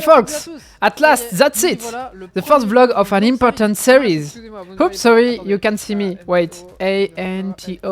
folks, at last, that's it! The first vlog of an important series. Oops, sorry, you can't see me. Wait, ANTO_LIGHTS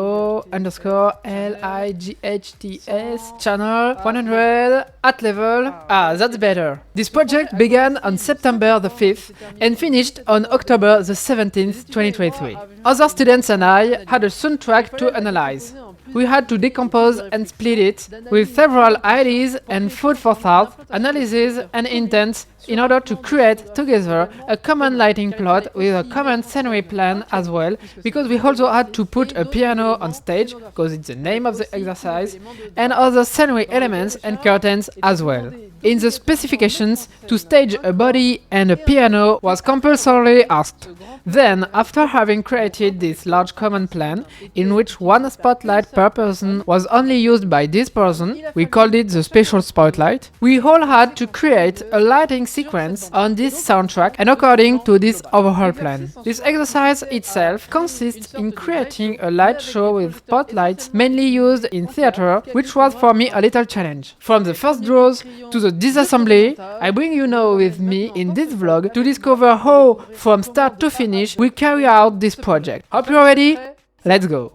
channel 100 at level. Ah, that's better. This project began on September the 5th and finished on October the 17th, 2023. Other students and I had a soundtrack to analyze. We had to decompose and split it with several ideas and food for thought, analysis and intents in order to create together a common lighting plot with a common scenery plan as well, because we also had to put a piano on stage, because it's the name of the exercise, and other scenery elements and curtains as well. In the specifications, to stage a body and a piano was compulsorily asked. Then, after having created this large common plan, in which one spotlight per person was only used by this person, we called it the special spotlight, we all had to create a lighting sequence on this soundtrack and according to this overall plan. This exercise itself consists in creating a light show with spotlights mainly used in theater, which was for me a little challenge. From the first draws to the disassembly, I bring you now with me in this vlog to discover how, from start to finish, we carry out this project. Hope you're ready? Let's go!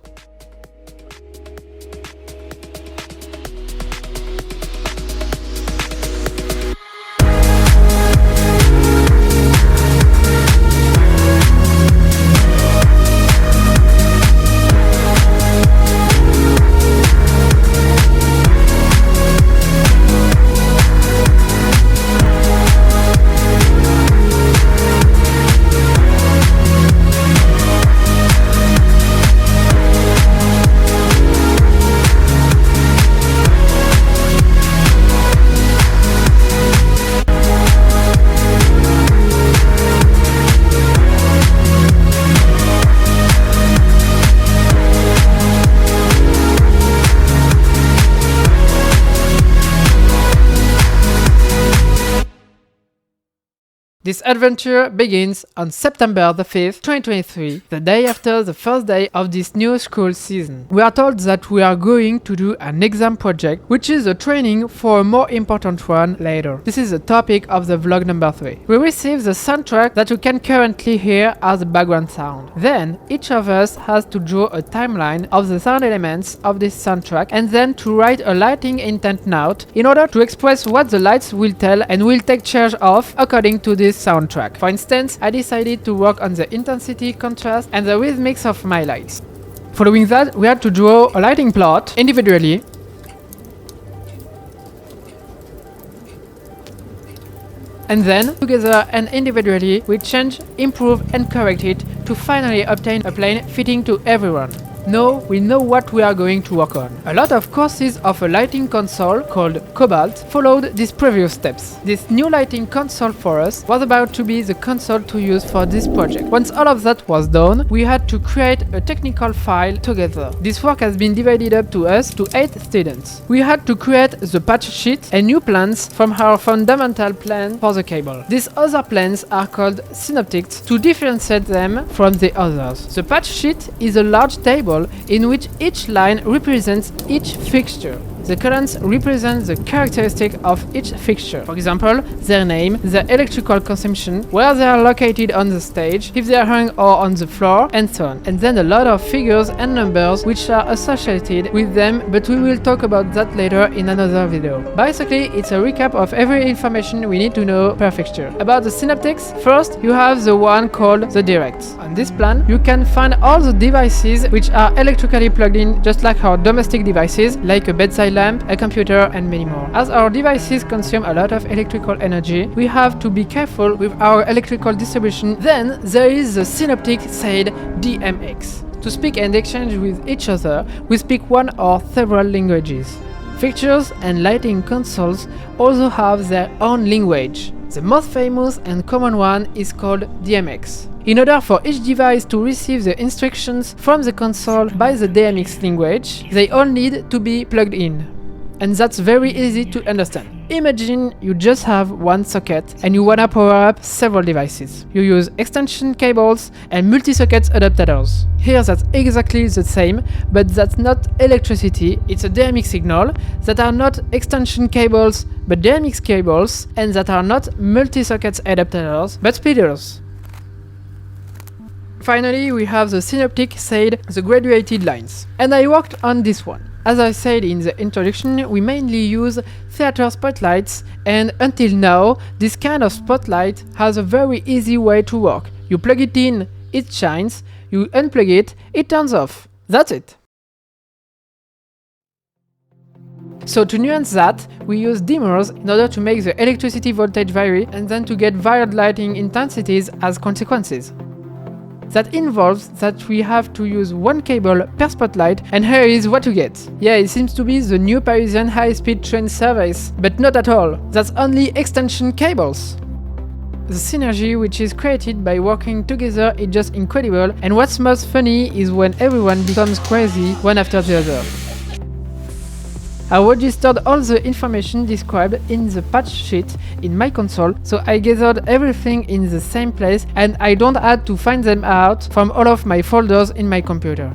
This adventure begins on September the 5th, 2023, the day after the first day of this new school season. We are told that we are going to do an exam project, which is a training for a more important one later. This is the topic of the vlog number 3. We receive the soundtrack that you can currently hear as a background sound. Then, each of us has to draw a timeline of the sound elements of this soundtrack and then to write a lighting intent note in order to express what the lights will tell and will take charge of according to this soundtrack. For instance, I decided to work on the intensity, contrast and the rhythmics of my lights. Following that, we had to draw a lighting plot individually. And then, together and individually, we change, improve and correct it to finally obtain a plane fitting to everyone. Now we know what we are going to work on. A lot of courses of a lighting console called Cobalt followed these previous steps. This new lighting console for us was about to be the console to use for this project. Once all of that was done, we had to create a technical file together. This work has been divided up to us to 8 students. We had to create the patch sheet and new plans from our fundamental plan for the cable. These other plans are called synoptics to differentiate them from the others. The patch sheet is a large table in which each line represents each fixture. The columns represent the characteristic of each fixture. For example, their name, their electrical consumption, where they are located on the stage, if they are hung or on the floor, and so on. And then a lot of figures and numbers which are associated with them, but we will talk about that later in another video. Basically, it's a recap of every information we need to know per fixture. About the synaptics, first you have the one called the directs. On this plan, you can find all the devices which are electrically plugged in, just like our domestic devices, like a bedside lamp, a computer and many more. As our devices consume a lot of electrical energy, we have to be careful with our electrical distribution. Then there is the synoptic said DMX. To speak and exchange with each other, we speak one or several languages. Fixtures and lighting consoles also have their own language. The most famous and common one is called DMX. In order for each device to receive the instructions from the console by the DMX language, they all need to be plugged in. And that's very easy to understand. Imagine you just have one socket and you wanna power up several devices. You use extension cables and multi-socket adapters. Here that's exactly the same, but that's not electricity, it's a dynamic signal that are not extension cables but dynamic cables, and that are not multi-socket adapters but splitters. Finally, we have the synoptic side, the graduated lines. And I worked on this one. As I said in the introduction, we mainly use theater spotlights, and until now, this kind of spotlight has a very easy way to work. You plug it in, it shines, you unplug it, it turns off. That's it. So to nuance that, we use dimmers in order to make the electricity voltage vary and then to get varied lighting intensities as consequences. That involves that we have to use one cable per spotlight, and here is what you get. Yeah, it seems to be the new Parisian high-speed train service, but not at all. That's only extension cables. The synergy which is created by working together is just incredible, and what's most funny is when everyone becomes crazy one after the other. I registered all the information described in the patch sheet in my console, so I gathered everything in the same place and I don't have to find them out from all of my folders in my computer.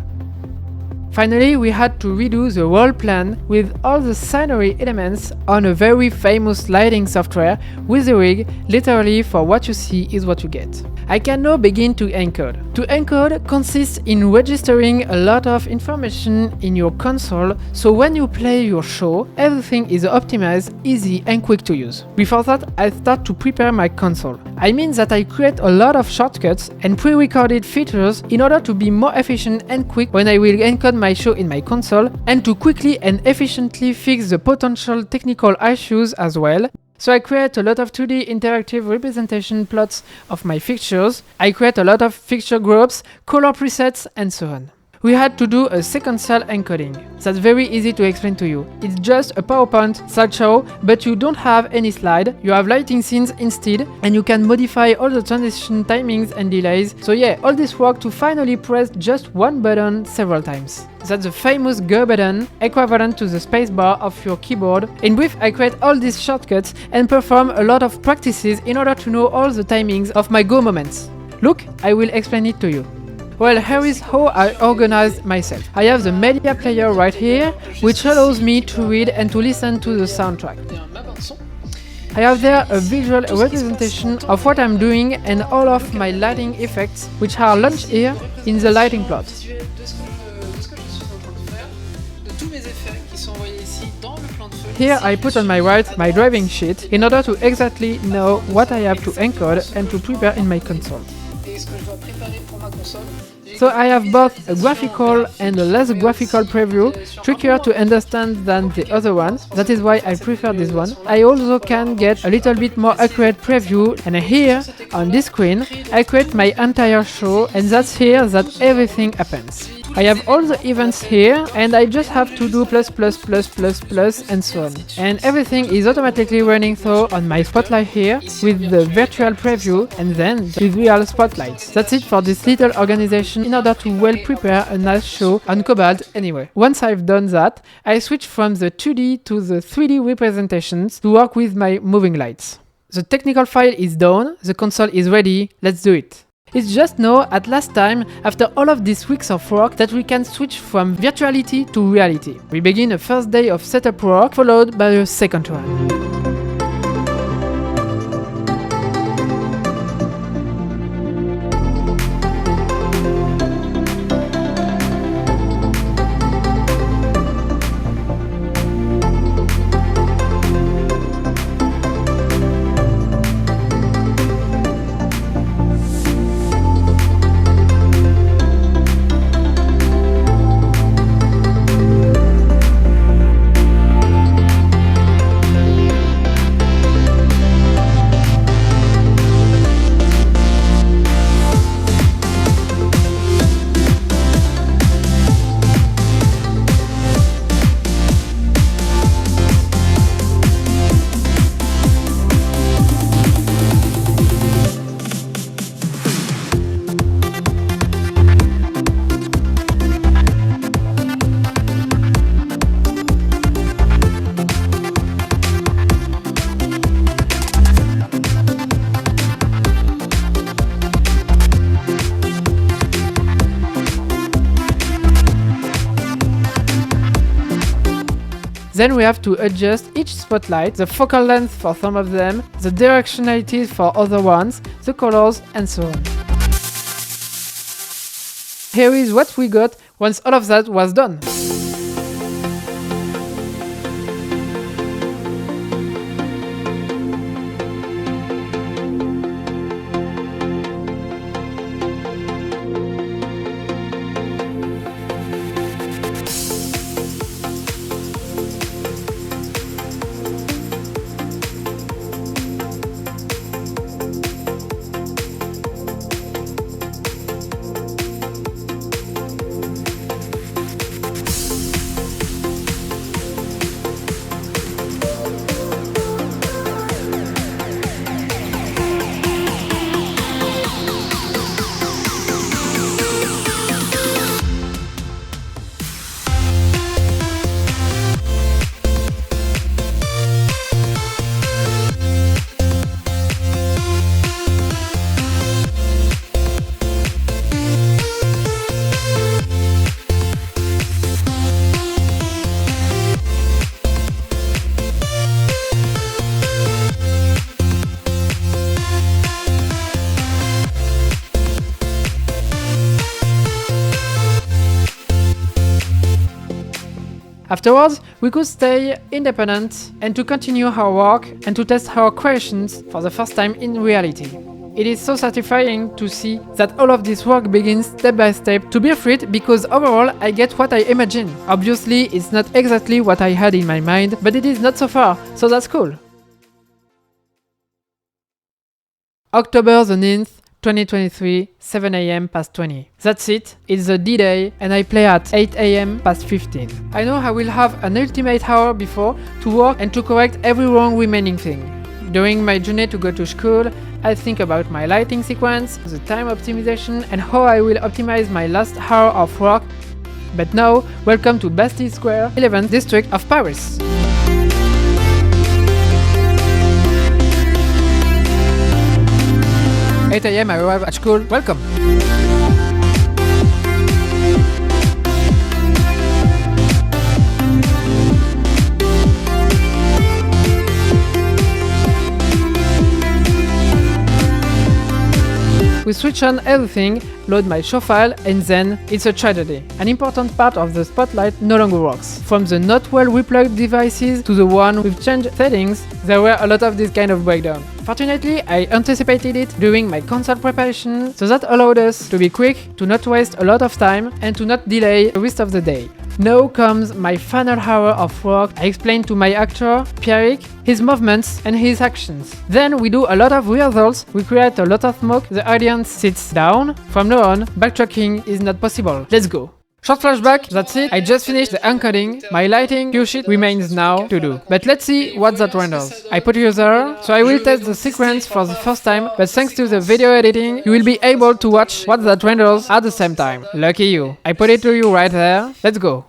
Finally, we had to redo the whole plan with all the scenery elements on a very famous lighting software with a rig, literally for what you see is what you get. I can now begin to encode. To encode consists in registering a lot of information in your console, so when you play your show, everything is optimized, easy and quick to use. Before that, I start to prepare my console. I mean that I create a lot of shortcuts and pre-recorded features in order to be more efficient and quick when I will encode my show in my console, and to quickly and efficiently fix the potential technical issues as well. So I create a lot of 2D interactive representation plots of my fixtures, I create a lot of fixture groups, color presets and so on. We had to do a sequential encoding. That's very easy to explain to you. It's just a PowerPoint slideshow, but you don't have any slide, you have lighting scenes instead, and you can modify all the transition timings and delays. So yeah, all this work to finally press just one button several times. That's the famous Go button, equivalent to the spacebar of your keyboard. In brief, I create all these shortcuts and perform a lot of practices in order to know all the timings of my Go moments. Look, I will explain it to you. Well, here is how I organized myself. I have the media player right here, which allows me to read and to listen to the soundtrack. I have there a visual representation of what I'm doing and all of my lighting effects, which are launched here in the lighting plot. Here I put on my right my driving sheet in order to exactly know what I have to encode and to prepare in my console. So I have both a graphical and a less graphical preview, trickier to understand than the other one, that is why I prefer this one. I also can get a little bit more accurate preview, and here, on this screen, I create my entire show, and that's here that everything happens. I have all the events here, and I just have to do plus and so on. And everything is automatically running through on my spotlight here with the virtual preview and then the real spotlights. That's it for this little organization in order to well prepare a nice show on Cobalt anyway. Once I've done that, I switch from the 2D to the 3D representations to work with my moving lights. The technical file is done, the console is ready, let's do it. It's just now, at last time, after all of these weeks of work, that we can switch from virtuality to reality. We begin a first day of setup work, followed by a second one. Then we have to adjust each spotlight, the focal length for some of them, the directionality for other ones, the colors, and so on. Here is what we got once all of that was done. Afterwards, we could stay independent and to continue our work and to test our creations for the first time in reality. It is so satisfying to see that all of this work begins step by step to bear fruit because overall I get what I imagine. Obviously, it's not exactly what I had in my mind, but it is not so far, so that's cool. October the 9th, 2023, 7 am past 20. That's it, it's the D-Day and I play at 8 am past 15. I know I will have an ultimate hour before to work and to correct every wrong remaining thing. During my journey to go to school, I think about my lighting sequence, the time optimization and how I will optimize my last hour of work. But now, welcome to Bastille Square, 11th district of Paris. 8 am I arrive at school. Welcome! We switch on everything, load my show file, and then it's a tragedy. An important part of the spotlight no longer works. From the not well replugged devices to the one with changed settings, there were a lot of this kind of breakdown. Fortunately, I anticipated it during my concert preparation, so that allowed us to be quick, to not waste a lot of time, and to not delay the rest of the day. Now comes my final hour of work. I explain to my actor, Pierre, his movements and his actions. Then we do a lot of rehearsals, we create a lot of smoke, the audience sits down. From now on, backtracking is not possible. Let's go! Short flashback, that's it. I just finished the encoding. My lighting cue sheet remains now to do. But let's see what that renders. I put you there, so I will test the sequence for the first time, but thanks to the video editing, you will be able to watch what that renders at the same time. Lucky you. I put it to you right there. Let's go.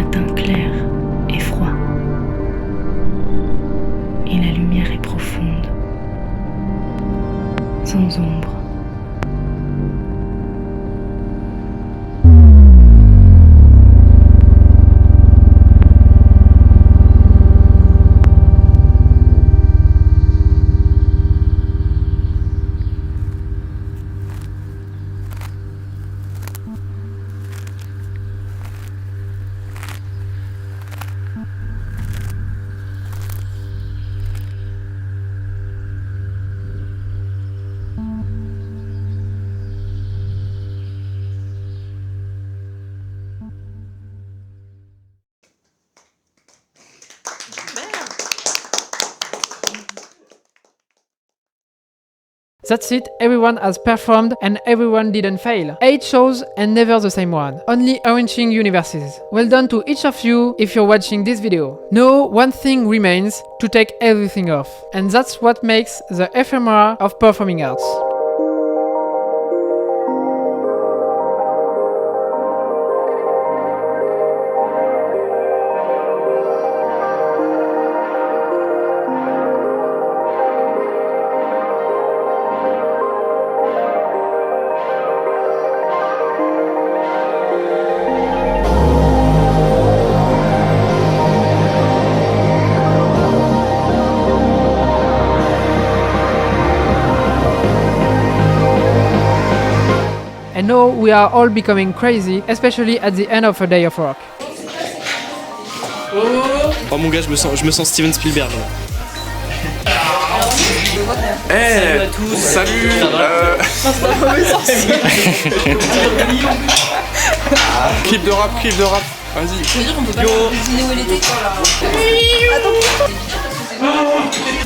matin clair et froid. Et la lumière est profonde, sans ombre. That's it, everyone has performed and everyone didn't fail. 8 shows and never the same one. Only enriching universes. Well done to each of you if you're watching this video. Now, one thing remains, to take everything off. And that's what makes the ephemera of performing arts. And now we are all becoming crazy, especially at the end of a day of work. Oh mon gars, je me sens Steven Spielberg. Salut à tous. Salut. Clip de rap. Vas-y. Je veux dire, on peut pas cuisiner où elle était.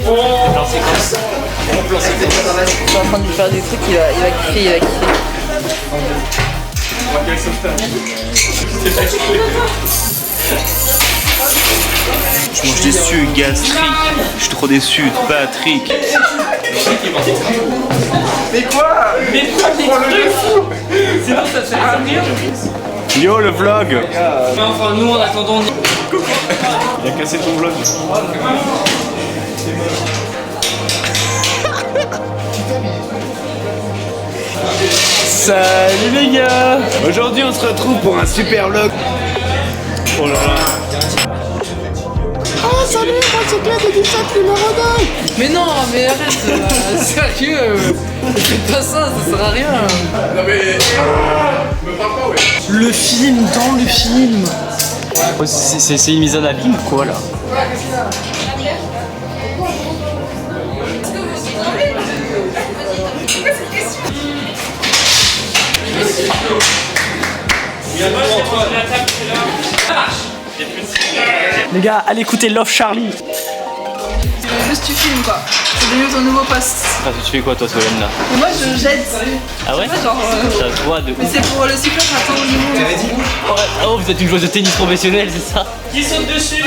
Plan séquence. Je suis en train de lui faire des trucs, il va kiffer, Je mange des sucs gastriques. Je suis trop déçu de Patrick. Mais quoi? Mais pas des trucs. Sinon ça sert à rien. Yo le vlog. Enfin nous en attendant. Il a cassé ton vlog. Salut les gars. Aujourd'hui on se retrouve pour un super vlog. Oh là là. Oh salut, moi c'est Claude et 17 numéro 2. Mais non, mais arrête, sérieux, fais pas ça sert à rien. Non mais. Me parle pas, ouais. Le film dans le film. C'est une mise en abîme quoi là. Les gars, allez écouter Love Charlie. Juste tu filmes quoi, c'est devenu ton nouveau poste. Tu fais quoi toi Solène là? Et moi je jette. Ah ouais? Genre, Ça se voit de mais c'est pour le super attends au niveau. Oh vous êtes une joueuse de tennis professionnelle c'est ça? Qui saute dessus?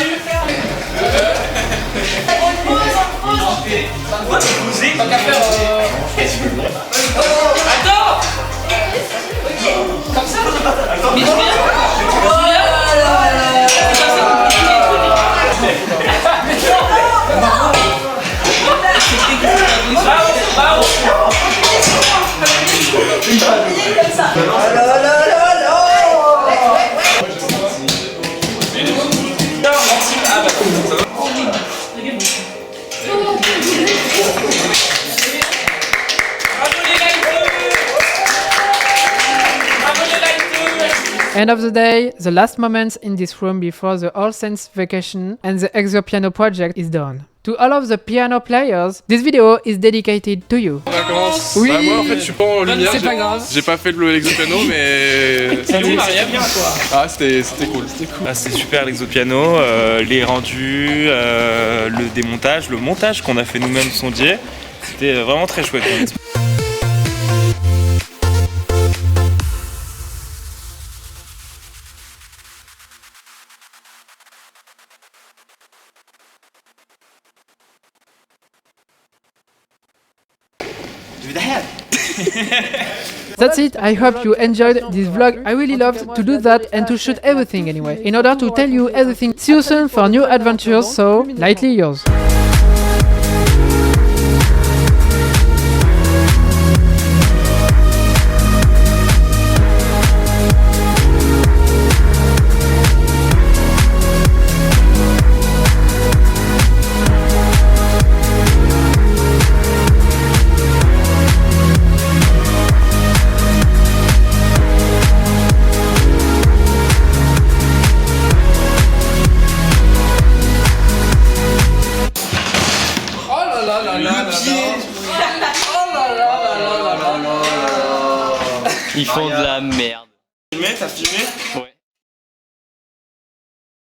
Attends! Comme ça? Mais je viens? End of the day, the last moments in this room before the All Saints vacation and the Exo Piano project is done. To all of the piano players, this video is dedicated to you. Vacances. Oui. Bah, moi en fait je suis pas en lumière. C'est pas grave. J'ai pas fait l'exo piano mais. Salut Maria, bien quoi. Ah c'était cool. Ah, c'était super l'exo piano, les rendus, le démontage, le montage qu'on a fait nous-mêmes sondier. C'était vraiment très chouette. Do the head. That's it, I hope you enjoyed this vlog. I really loved to do that and to shoot everything anyway, in order to tell you everything. See you soon for new adventures, so lightly yours. Ils font de la merde. T'as filmé? Ouais.